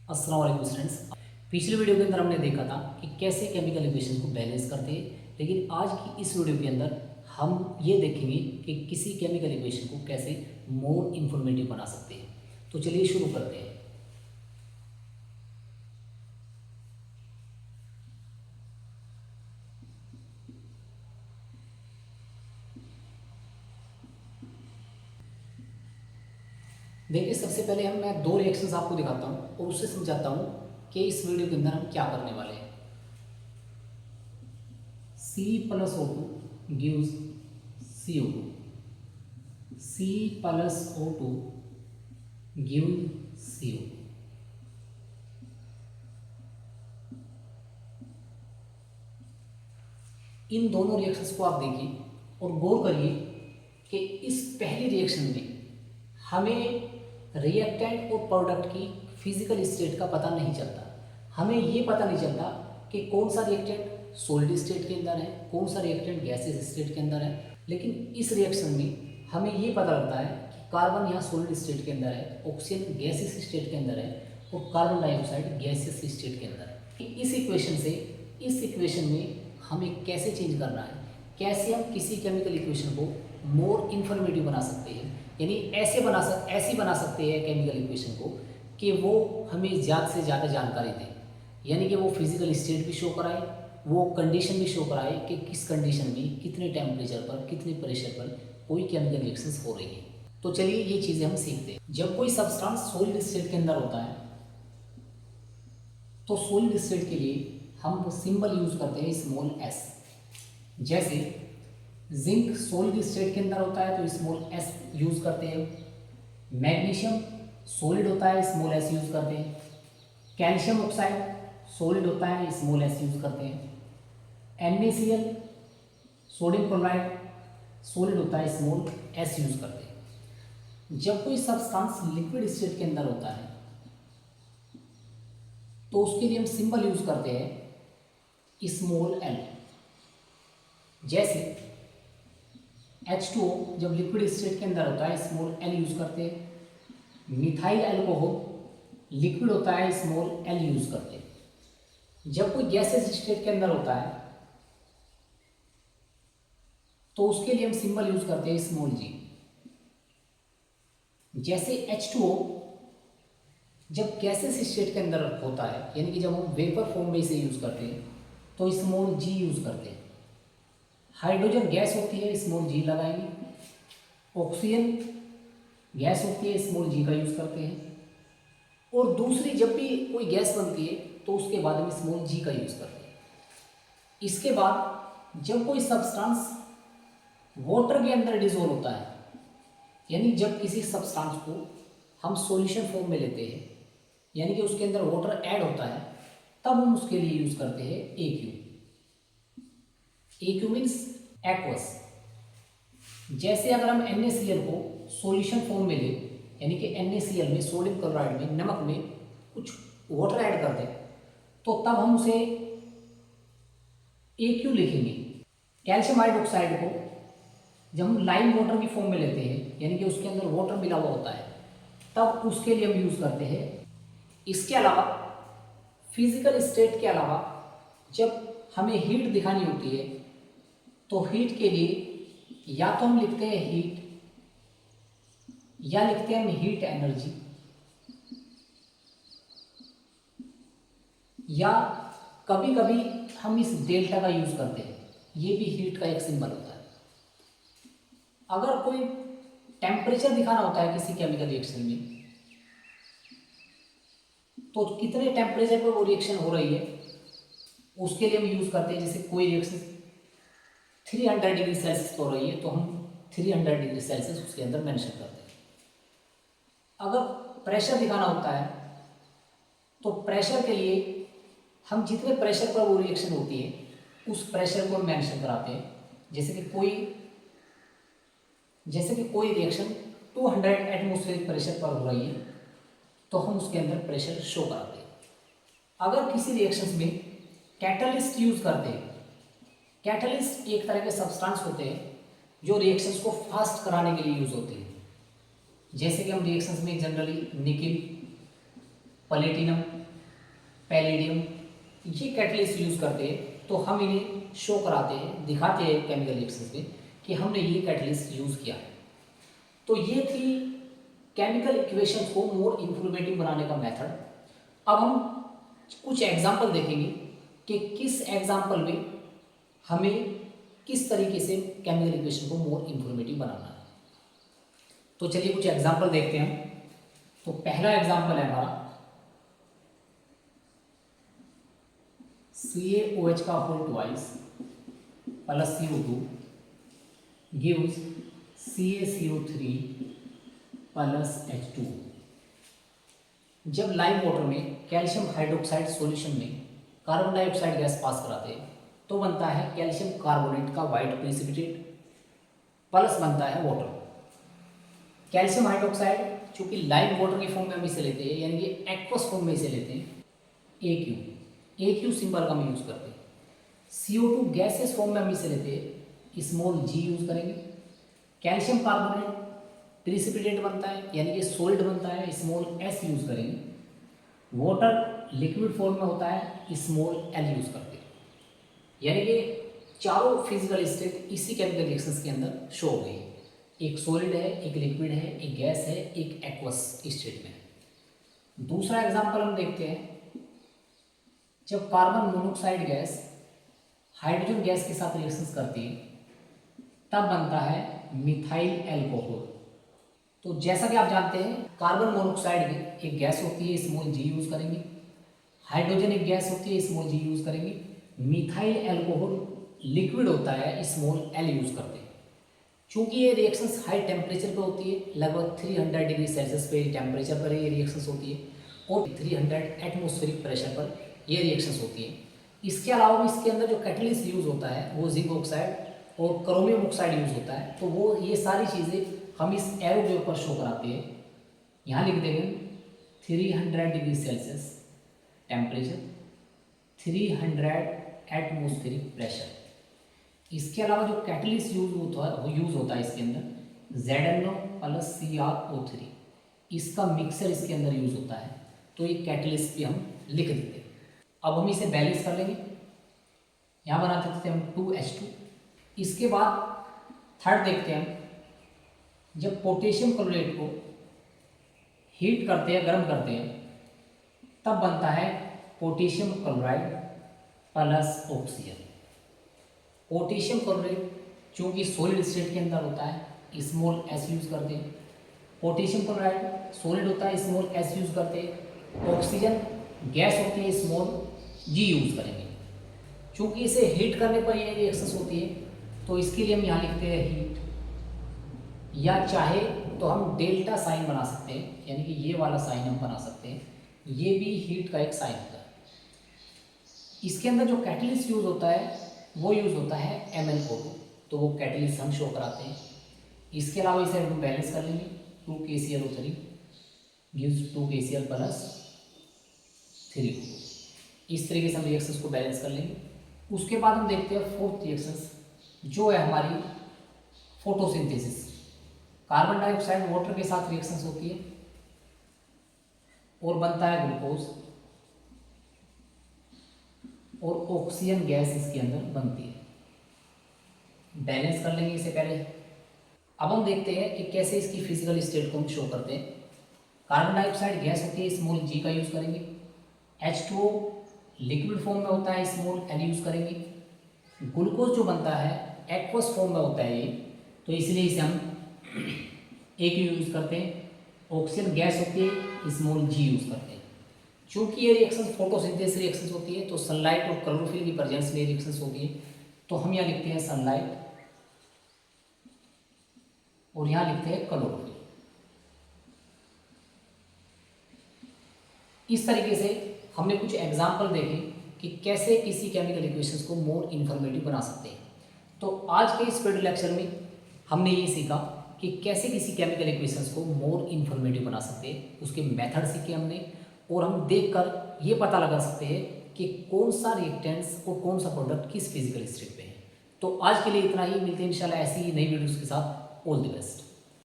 अस्सलाम वालेकुम स्टूडेंट्स। पिछले वीडियो के अंदर हमने देखा था कि कैसे केमिकल इक्वेशन को बैलेंस करते हैं, लेकिन आज की इस वीडियो के अंदर हम ये देखेंगे कि किसी केमिकल इक्वेशन को कैसे मोर इन्फॉर्मेटिव बना सकते हैं। तो चलिए शुरू करते हैं। देखिए, सबसे पहले मैं दो रिएक्शंस आपको दिखाता हूँ और उससे समझाता हूँ कि इस वीडियो के अंदर हम क्या करने वाले हैं। C+O2 gives CO2, C+O2 gives CO2। इन दोनों रिएक्शंस को आप देखिए और गौर करिए कि इस पहली रिएक्शन में हमें रिएक्टेंट और प्रोडक्ट की फिजिकल स्टेट का पता नहीं चलता। हमें ये पता नहीं चलता कि कौन सा रिएक्टेंट सॉलिड स्टेट के अंदर है, कौन सा रिएक्टेंट गैसियस स्टेट के अंदर है। लेकिन इस रिएक्शन में हमें ये पता लगता है कि कार्बन यहाँ सॉलिड स्टेट के अंदर है, ऑक्सीजन गैसियस स्टेट के अंदर है और कार्बन डाइऑक्साइड गैसियस स्टेट के अंदर है। इस इक्वेशन से इस इक्वेशन में हमें कैसे चेंज करना है, कैसे हम किसी केमिकल इक्वेशन को मोर इन्फॉर्मेटिव बना सकते हैं, यानी ऐसी बना सकते हैं केमिकल इक्वेशन को कि वो हमें ज़्यादा से ज़्यादा जानकारी दे, यानी कि वो फिजिकल स्टेट भी शो कराए, वो कंडीशन भी शो कराए कि किस कंडीशन में कितने टेम्परेचर पर कितने प्रेशर पर कोई केमिकल रिएक्शंस हो रही है। तो चलिए ये चीज़ें हम सीखते हैं। जब कोई सब्सटेंस सॉलिड स्टेट के अंदर होता है तो सॉलिड स्टेट के लिए हम सिंबल यूज करते हैं स्मॉल एस। जैसे जिंक सॉलिड स्टेट के अंदर होता है तो स्मॉल एस यूज करते हैं। मैग्नीशियम सॉलिड होता है, स्मॉल एस यूज करते हैं। कैल्शियम ऑक्साइड सॉलिड होता है, स्मॉल एस यूज करते हैं। NaCl सोडियम क्लोराइड सॉलिड होता है, स्मॉल एस यूज करते हैं। जब कोई सब्सटेंस लिक्विड स्टेट के अंदर होता है तो उसके लिए हम सिंबल यूज करते हैं स्मॉल एल। जैसे H2O जब लिक्विड स्टेट के अंदर होता है स्मॉल एल यूज करते हैं। मिथाइल अल्कोहल लिक्विड होता है, स्मॉल एल यूज करते हैं। जब कोई गैसेस स्टेट के अंदर होता है तो उसके लिए हम सिंबल यूज करते हैं स्मॉल जी। जैसे H2O जब गैसेस स्टेट के अंदर होता है, यानी कि जब हम वेपर फॉर्म में इसे यूज करते हैं तो स्मॉल जी यूज करते हैं। हाइड्रोजन गैस होती है, स्मॉल जी लगाएंगे। ऑक्सीजन गैस होती है, स्मॉल जी का यूज करते हैं। और दूसरी जब भी कोई गैस बनती है तो उसके बाद में स्मॉल जी का यूज करते हैं। इसके बाद जब कोई सब्सटेंस वाटर के अंदर डिजोल्व होता है, यानी जब किसी सब्सटेंस को हम सॉल्यूशन फॉर्म में लेते हैं, यानी कि उसके अंदर वाटर ऐड होता है, तब हम उसके लिए यूज करते हैं AQ। AQ means aqueous. जैसे अगर हम NaCl को सॉल्यूशन फॉर्म में ले, यानी कि NaCl में सोडियम क्लोराइड में नमक में कुछ वाटर ऐड कर दें, तो तब हम उसे AQ लिखेंगे। कैल्शियम हाइड्रोक्साइड को जब हम लाइम वाटर की फॉर्म में लेते हैं, यानी कि उसके अंदर वाटर मिला हुआ होता है, तब उसके लिए हम यूज करते हैं। इसके अलावा फिजिकल स्टेट के अलावा जब हमें हीट दिखानी होती है तो हीट के लिए या तो हम लिखते हैं हीट या लिखते हैं हम हीट एनर्जी, या कभी कभी हम इस डेल्टा का यूज करते हैं, ये भी हीट का एक सिंबल होता है। अगर कोई टेम्परेचर दिखाना होता है किसी केमिकल रिएक्शन में तो कितने टेम्परेचर पर वो रिएक्शन हो रही है उसके लिए हम यूज करते हैं। जैसे कोई रिएक्शन 300 डिग्री सेल्सियस हो रही है तो हम 300 डिग्री सेल्सियस उसके अंदर मेंशन करते हैं। अगर प्रेशर दिखाना होता है तो प्रेशर के लिए हम जितने प्रेशर पर वो रिएक्शन होती है उस प्रेशर को मेंशन कराते हैं। जैसे कि कोई रिएक्शन 200 एटमॉस्फेरिक प्रेशर पर हो रही है तो हम उसके अंदर प्रेशर शो कराते हैं। अगर किसी रिएक्शंस में कैटलिस्ट यूज करते हैं, कैटलिस्ट एक तरह के सब्सटेंस होते हैं जो रिएक्शंस को फास्ट कराने के लिए यूज होते हैं। जैसे कि हम रिएक्शंस में जनरली निकिल, प्लेटिनम, पैलेडियम, ये कैटलिस्ट यूज़ करते हैं। तो हम इन्हें शो कराते हैं, दिखाते हैं केमिकल रिएक्शंस में कि हमने ये कैटलिस्ट यूज़ किया है। तो ये थी केमिकल इक्वेशंस को मोर इंफॉर्मेटिव बनाने का मेथड। अब हम कुछ एग्जाम्पल देखेंगे कि किस एग्जाम्पल में हमें किस तरीके से केमिकल इक्वेशन को मोर इंफॉर्मेटिव बनाना है। तो चलिए कुछ एग्जाम्पल देखते हैं हम। तो पहला एग्जाम्पल है हमारा CaOH का whole twice plus CO2 gives CaCO3 plus H2। जब लाइम वाटर में कैल्शियम हाइड्रोक्साइड सॉल्यूशन में कार्बन डाइऑक्साइड गैस पास कराते हैं तो बनता है कैल्शियम कार्बोनेट का वाइट प्रिसिपिटेट प्लस बनता है वाटर। कैल्शियम हाइड्रोक्साइड चूंकि लाइम वाटर के फॉर्म में हम इसे लेते हैं, यानी कि एक्वस फॉर्म में इसे लेते हैं, AQ सिंबल का हम यूज करते हैं। CO2 गैसेस फॉर्म में हम इसे लेते हैं, स्मॉल g यूज करेंगे। कैल्शियम कार्बोनेट प्रिसिपिटेट बनता है, यानी कि सोल्ट बनता है, स्मॉल s यूज करेंगे। वाटर लिक्विड फॉर्म में होता है, स्मॉल l यूज करते हैं। यानी कि चारों फिजिकल स्टेट इसी केमिकल रिएक्शंस के अंदर शो हो गई। एक सॉलिड है, एक लिक्विड है, एक गैस है, एक एक्वस स्टेट में है। दूसरा एग्जांपल हम देखते हैं, जब carbon monoxide gas hydrogen gas के साथ रिएक्शंस करती है तब बनता है मिथाइल एल्कोहल। तो जैसा कि आप जानते हैं कार्बन मोनोऑक्साइड में एक गैस होती है, स्मॉल g यूज करेंगे। हाइड्रोजन एक गैस होती है, स्मॉल g यूज करेंगे। मिथाइल एल्कोहल लिक्विड होता है, स्मॉल l यूज करते हैं। चूंकि ये रिएक्शंस हाई टेम्परेचर पे होती है, लगभग 300 डिग्री सेल्सियस पे टेम्परेचर पर ये रिएक्शंस होती है और 300 एटमॉस्फेरिक प्रेशर पर ये रिएक्शंस होती है। इसके अलावा भी इसके अंदर जो कैटलिस्ट यूज होता है वो जिंक ऑक्साइड और क्रोमियम ऑक्साइड यूज होता है। तो वो ये सारी चीज़ें हम इस एरो के ऊपर शो कराते हैं। यहाँ लिख देंगे 300 degree Celsius temperature, 300 atmospheric pressure. इसके अलावा जो कैटलिस्ट यूज होता है इसके अंदर ZnO प्लस CrO3, इसका मिक्सर इसके अंदर यूज होता है। तो ये कैटलिस्ट भी हम लिख देते हैं। अब हम इसे बैलेंस कर लेंगे। यहाँ बना देते हैं हम 2H2। इसके बाद थर्ड देखते हैं हम, जब पोटेशियम क्लोराइड को हीट करते हैं, गर्म करते हैं, तब बनता है potassium chloride plus oxygen. Potassium chloride चूँकि सॉलिड स्टेट के अंदर होता है, स्मॉल s यूज करते हैं। पोटेशियम क्लोराइड सॉलिड होता है, स्मॉल s यूज करते हैं। ऑक्सीजन गैस होती है, स्मॉल g यूज करेंगे। चूँकि इसे हीट करने पर ये रिएक्शंस होती है तो इसके लिए हम यहाँ लिखते हैं हीट, या चाहे तो हम डेल्टा साइन बना सकते हैं, यानी कि ये वाला साइन हम बना सकते हैं। ये भी हीट का एक साइन होता है। इसके अंदर जो कैटलिस्ट यूज होता है वो यूज होता है MnO2, तो वो कैटलिस्ट हम शो कराते हैं। इसके अलावा इसे हम बैलेंस कर लेंगे, 2KClO3 gives 2KCl plus 3O। इस तरीके से हम रिएक्शंस को बैलेंस कर लेंगे। उसके बाद हम देखते हैं फोर्थ रिएक्शंस, जो है हमारी फोटोसिंथेसिस। कार्बन डाइऑक्साइड वाटर के साथ रिएक्शंस होती है और बनता है ग्लूकोज, और ऑक्सीजन गैस इसके अंदर बनती है। बैलेंस कर लेंगे इसे पहले। अब हम देखते हैं कि कैसे इसकी फिजिकल स्टेट को हम शो करते हैं। कार्बन डाइऑक्साइड गैस होती है, स्मॉल g का यूज करेंगे। H2O लिक्विड फॉर्म में होता है, स्मॉल l यूज करेंगे। ग्लूकोज जो बनता है एक्वस फॉर्म में होता है ये, तो इसलिए इसे हम AQ यूज करते हैं। ऑक्सीजन गैस होती है, स्मॉल g यूज करते हैं। चूँकि ये रिएक्शन फोटोसिंथेसिस रिएक्शंस होती है तो सनलाइट और क्लोरोफिल की प्रेजेंस में रिएक्शंस होती है, तो हम यहाँ लिखते हैं सनलाइट और यहाँ लिखते हैं क्लोरोफिल। इस तरीके से हमने कुछ एग्जाम्पल देखे कि कैसे किसी केमिकल इक्वेशंस को मोर इन्फॉर्मेटिव बना सकते हैं। तो आज के इस वीडियो लेक्चर में हमने ये सीखा कि कैसे किसी केमिकल इक्वेशंस को मोर इन्फॉर्मेटिव बना सकते हैं, उसके मेथड सीखे हमने, और हम देखकर ये पता लगा सकते हैं कि कौन सा रिएक्टेंट्स और कौन सा प्रोडक्ट किस फिजिकल स्टेट पे है। तो आज के लिए इतना ही, मिलते हैं इंशाल्लाह ऐसी ही नई वीडियोस के साथ। All the best.